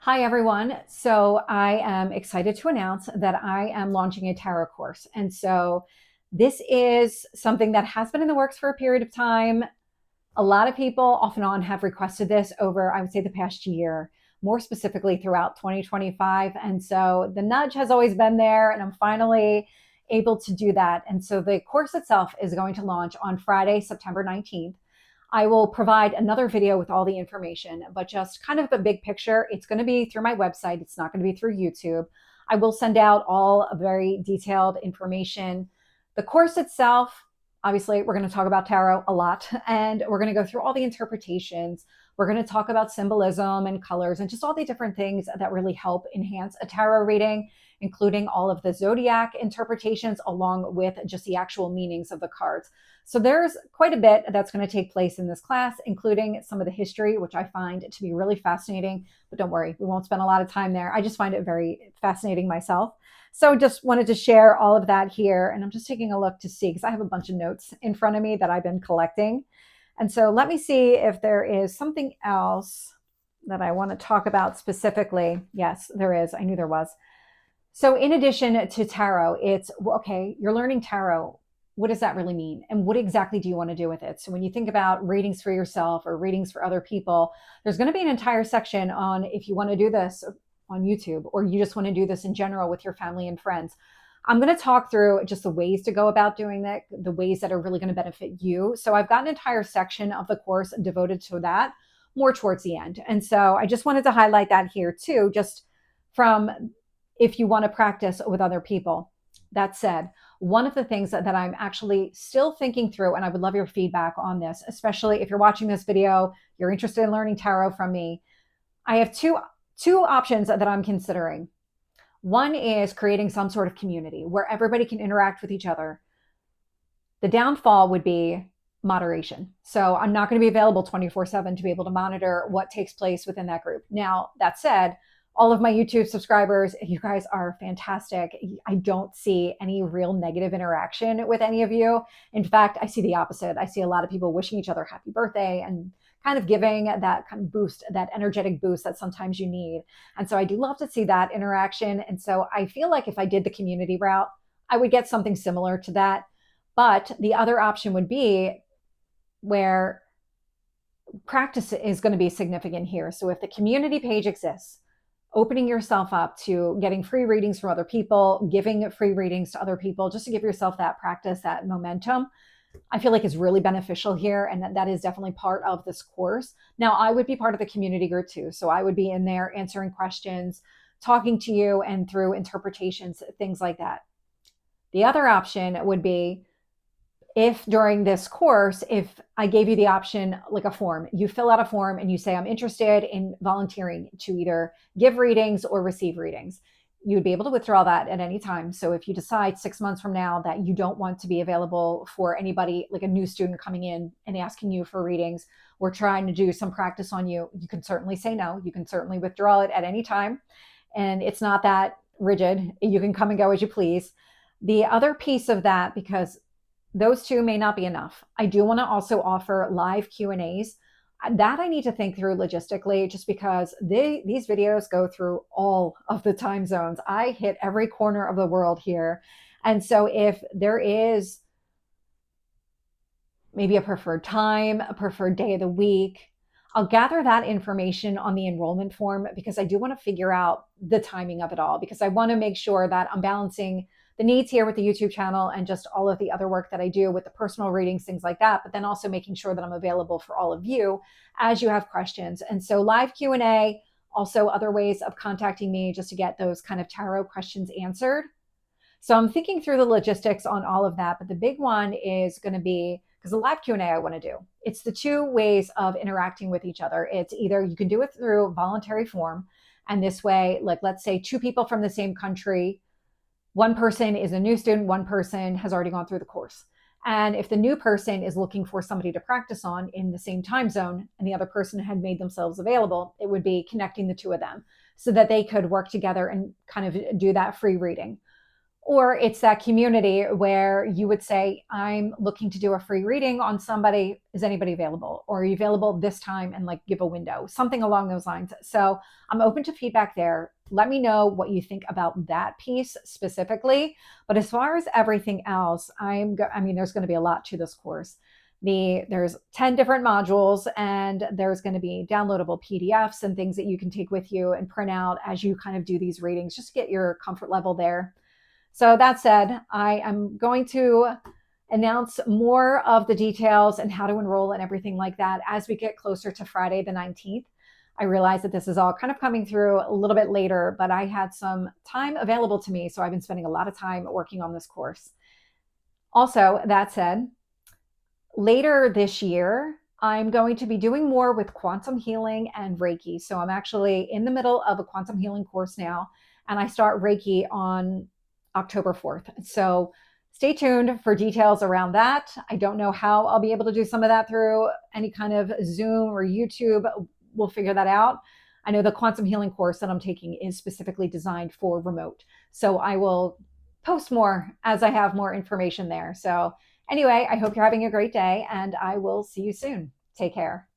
Hi, everyone. So I am excited to announce that I am launching a tarot course. And so this is something that has been in the works for a period of time. A lot of people off and on have requested this over, I would say, the past year, more specifically throughout 2025. And so the nudge has always been there, and I'm finally able to do that. And so the course itself is going to launch on Friday, September 19th. I will provide another video with all the information, but just kind of a big picture. It's going to be through my website. It's not going to be through YouTube. I will send out all very detailed information. The course itself, obviously, we're going to talk about tarot a lot, and we're going to go through all the interpretations. We're going to talk about symbolism and colors and just all the different things that really help enhance a tarot reading, including all of the zodiac interpretations along with just the actual meanings of the cards. So there's quite a bit that's going to take place in this class, including some of the history, which I find to be really fascinating. But don't worry, we won't spend a lot of time there. I just find it very fascinating myself. So just wanted to share all of that here. And I'm just taking a look to see, because I have a bunch of notes in front of me that I've been collecting. And so let me see if there is something else that I want to talk about specifically. Yes, there is. I knew there was. So in addition to tarot, it's okay, you're learning tarot. What does that really mean? And what exactly do you want to do with it? So when you think about readings for yourself or readings for other people, there's going to be an entire section on if you want to do this on YouTube, or you just want to do this in general with your family and friends. I'm going to talk through just the ways to go about doing that, the ways that are really going to benefit you. So I've got an entire section of the course devoted to that more towards the end. And so I just wanted to highlight that here too, just from if you want to practice with other people. That said, one of the things that I'm actually still thinking through, and I would love your feedback on this, especially if you're watching this video, you're interested in learning tarot from me. I have two options that I'm considering. One is creating some sort of community where everybody can interact with each other. The downfall would be moderation. So I'm not going to be available 24/7 to be able to monitor what takes place within that group. Now, that said, all of my YouTube subscribers, you guys are fantastic. I don't see any real negative interaction with any of you. In fact, I see the opposite. I see a lot of people wishing each other happy birthday and kind of giving that kind of boost, that energetic boost that sometimes you need. And so I do love to see that interaction. And so I feel like if I did the community route, I would get something similar to that. But the other option would be where practice is going to be significant here. So if the community page exists, opening yourself up to getting free readings from other people, giving free readings to other people, just to give yourself that practice, that momentum, I feel like is really beneficial here. And that is definitely part of this course. Now, I would be part of the community group too. So I would be in there answering questions, talking to you and through interpretations, things like that. The other option would be if during this course, if I gave you the option, like a form, you fill out a form and you say, I'm interested in volunteering to either give readings or receive readings. You'd be able to withdraw that at any time. So if you decide 6 months from now that you don't want to be available for anybody, like a new student coming in and asking you for readings, or trying to do some practice on you, you can certainly say no. You can certainly withdraw it at any time. And it's not that rigid. You can come and go as you please. The other piece of that, because those two may not be enough, I do want to also offer live Q&As. That I need to think through logistically, just because these videos go through all of the time zones. I hit every corner of the world here. And so if there is maybe a preferred time, a preferred day of the week, I'll gather that information on the enrollment form, because I do want to figure out the timing of it all, because I want to make sure that I'm balancing the needs here with the YouTube channel and just all of the other work that I do with the personal readings, things like that, but then also making sure that I'm available for all of you as you have questions. And so live Q&A, also other ways of contacting me just to get those kind of tarot questions answered. So I'm thinking through the logistics on all of that, but the big one is going to be, because the live Q&A I want to do, it's the two ways of interacting with each other. It's either you can do it through voluntary form, and this way, like let's say two people from the same country, one person is a new student, one person has already gone through the course. And if the new person is looking for somebody to practice on in the same time zone, and the other person had made themselves available, it would be connecting the two of them so that they could work together and kind of do that free reading. Or it's that community where you would say, I'm looking to do a free reading on somebody. Is anybody available? Or are you available this time, and like give a window, something along those lines. So I'm open to feedback there. Let me know what you think about that piece specifically. But as far as everything else, I mean, there's going to be a lot to this course. There's 10 different modules, and there's going to be downloadable PDFs and things that you can take with you and print out as you kind of do these readings, just to get your comfort level there. So that said, I am going to announce more of the details and how to enroll and everything like that as we get closer to Friday the 19th. I realize that this is all kind of coming through a little bit later, but I had some time available to me, so I've been spending a lot of time working on this course. Also, that said, later this year, I'm going to be doing more with quantum healing and Reiki. So I'm actually in the middle of a quantum healing course now, and I start Reiki on October 4th. So stay tuned for details around that. I don't know how I'll be able to do some of that through any kind of Zoom or YouTube. We'll figure that out. I know the quantum healing course that I'm taking is specifically designed for remote. So I will post more as I have more information there. So anyway, I hope you're having a great day, and I will see you soon. Take care.